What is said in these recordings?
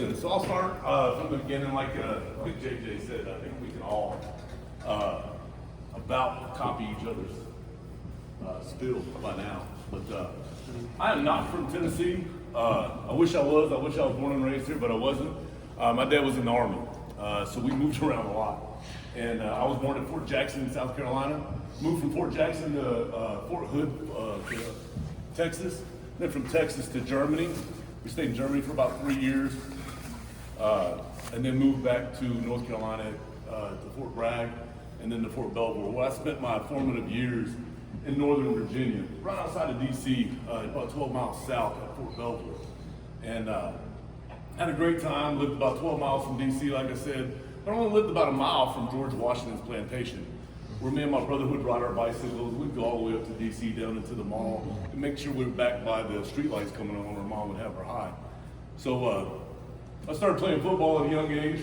So I'll start from the beginning, like JJ said. I think we can all about copy each other's spill by now. But I am not from Tennessee. I wish I was. I wish I was born and raised here, but I wasn't. My dad was in the Army, so we moved around a lot. And I was born in Fort Jackson, South Carolina. Moved from Fort Jackson to Fort Hood, to Texas. Then from Texas to Germany. We stayed in Germany for about 3 years. And then moved back to North Carolina, to Fort Bragg, and then to Fort Belvoir, where I spent my formative years in Northern Virginia, right outside of DC, about 12 miles south at Fort Belvoir. And had a great time, lived about 12 miles from DC, like I said, but I only lived about a mile from George Washington's plantation, where me and my brother would ride our bicycles. We'd go all the way up to DC, down into the mall, and make sure we were back by the streetlights coming on where Mom would have her high. So I started playing football at a young age,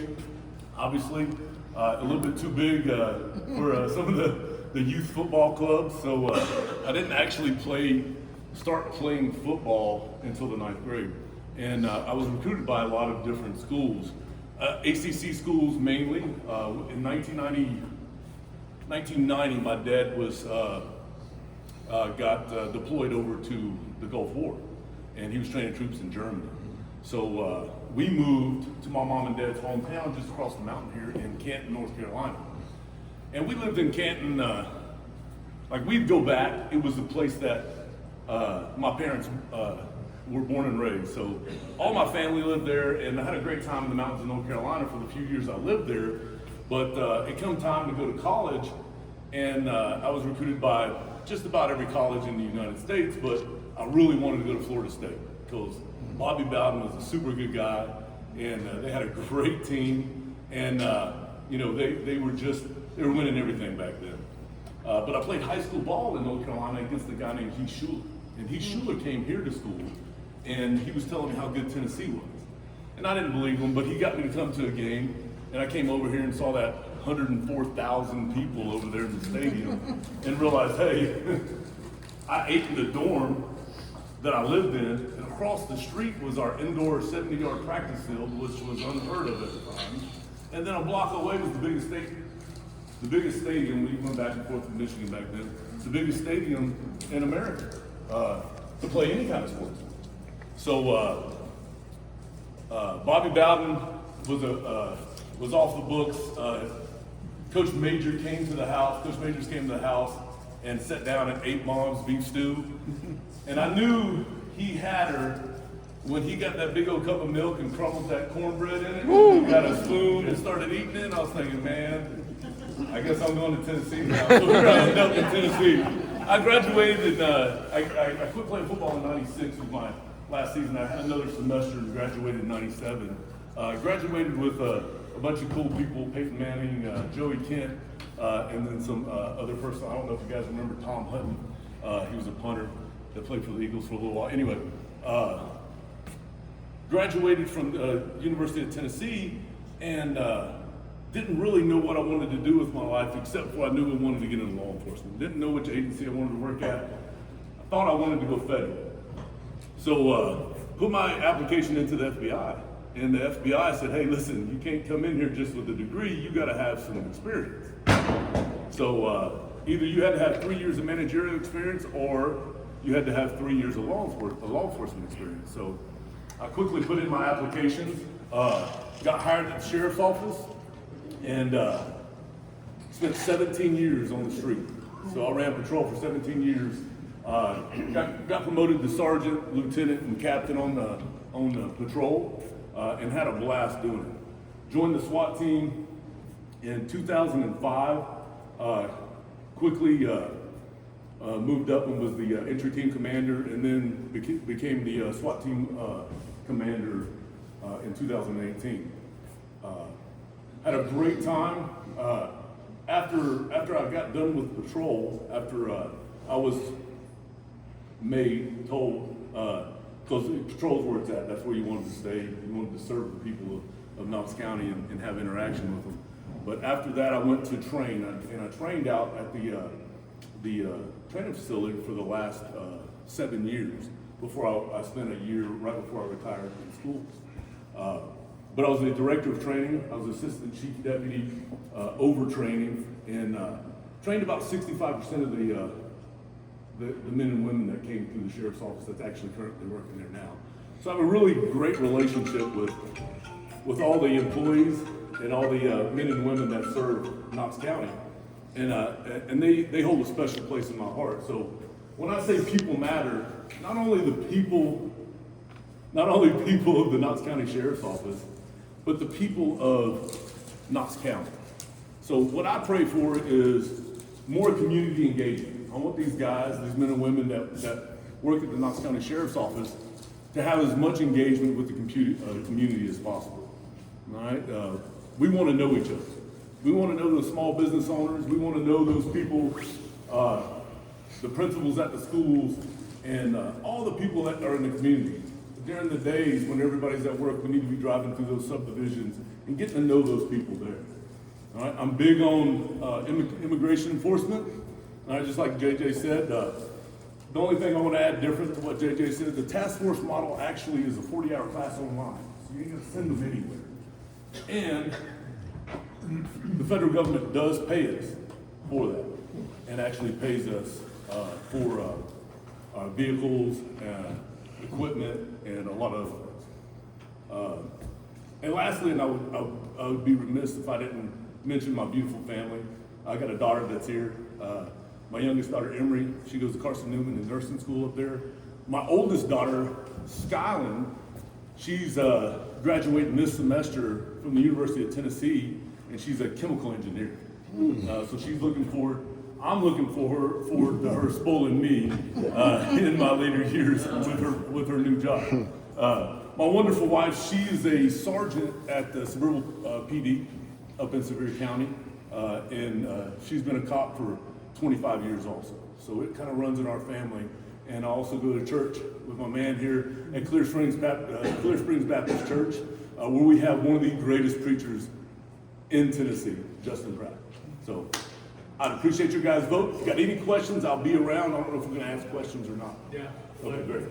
obviously, a little bit too big for some of the youth football clubs, so I didn't actually start playing football until the 9th grade. And I was recruited by a lot of different schools, ACC schools mainly. In 1990, my dad got deployed over to the Gulf War, and he was training troops in Germany. So we moved to my mom and dad's hometown just across the mountain here in Canton, North Carolina. And we lived in Canton, like we'd go back, it was the place that my parents were born and raised. So all my family lived there, and I had a great time in the mountains of North Carolina for the few years I lived there. But it come time to go to college, and I was recruited by just about every college in the United States, but I really wanted to go to Florida State because Bobby Bowden was a super good guy, and they had a great team, and you know they were winning everything back then. But I played high school ball in North Carolina against a guy named Heath Schuler, and Heath Schuler came here to school, and he was telling me how good Tennessee was, and I didn't believe him, but he got me to come to a game, and I came over here and saw that 104,000 people over there in the stadium, and realized, hey, I ate in the dorm that I lived in, and across the street was our indoor 70-yard practice field, which was unheard of at the time. And then a block away was the biggest stadium. We went back and forth to Michigan back then. The biggest stadium in America to play any kind of sports. So Bobby Bowden was off the books. Coach Majors came to the house and sat down and ate Mom's beef stew. And I knew he had her when he got that big old cup of milk and crumbled that cornbread in it. He got a spoon and started eating it. And I was thinking, man, I guess I'm going to Tennessee now. So here I ended up in Tennessee. I graduated I quit playing football in '96 was my last season. I had another semester and graduated in '97. Graduated with a bunch of cool people, Peyton Manning, Joey Kent, and then some other person. I don't know if you guys remember Tom Hutton. He was a punter that played for the Eagles for a little while. Anyway, graduated from University of Tennessee and didn't really know what I wanted to do with my life, except for I knew I wanted to get into law enforcement. Didn't know which agency I wanted to work at. I thought I wanted to go federal. So put my application into the FBI. And the FBI said, hey, listen, you can't come in here just with a degree, you gotta have some experience. So either you had to have 3 years of managerial experience or you had to have 3 years of law enforcement experience. So I quickly put in my applications, got hired at the sheriff's office, and spent 17 years on the street. So I ran patrol for 17 years, got promoted to sergeant, lieutenant, and captain on the patrol, and had a blast doing it. Joined the SWAT team in 2005, quickly moved up and was the entry team commander, and then became the SWAT team commander in 2018. Had a great time. After I got done with patrol, after I was told, because patrol's where it's at, that's where you wanted to stay. You wanted to serve the people of Knox County and have interaction with them. But after that, I went to train, and I trained out at the training facility for the last 7 years before I spent a year right before I retired from school. but I was the director of training. I was assistant chief deputy over training, and trained about 65% of the men and women that came through the sheriff's office that's actually currently working there now. So I have a really great relationship with all the employees and all the men and women that serve Knox County, and they hold a special place in my heart. So when I say people matter, not only people of the Knox County Sheriff's Office, but the people of Knox County. So what I pray for is more community engagement. I want these guys, these men and women that work at the Knox County Sheriff's Office, to have as much engagement with the community as possible. All right? We want to know each other. We want to know the small business owners. We want to know those people, the principals at the schools, and all the people that are in the community. During the days when everybody's at work, we need to be driving through those subdivisions and getting to know those people there. All right? I'm big on immigration enforcement. All right, just like JJ said, the only thing I want to add different to what JJ said, the task force model actually is a 40-hour class online. So you ain't going to send them anywhere. And the federal government does pay us for that, and actually pays us for our vehicles, equipment, and a lot of other things. And lastly, and I would be remiss if I didn't mention my beautiful family. I got a daughter that's here. My youngest daughter, Emery, she goes to Carson Newman in nursing school up there. My oldest daughter, Skyland, she's graduating this semester from the University of Tennessee, and she's a chemical engineer. So she's looking forward. I'm looking forward to her spoiling me in my later years with her new job. My wonderful wife, she is a sergeant at the Suburban PD up in Sevier County, and she's been a cop for 25 years also. So it kind of runs in our family. And I also go to church with my man here at Clear Springs Baptist Church, where we have one of the greatest preachers in Tennessee, Justin Pratt. So I'd appreciate your guys' vote. If you got any questions, I'll be around. I don't know if we're going to ask questions or not. Yeah. Okay, great.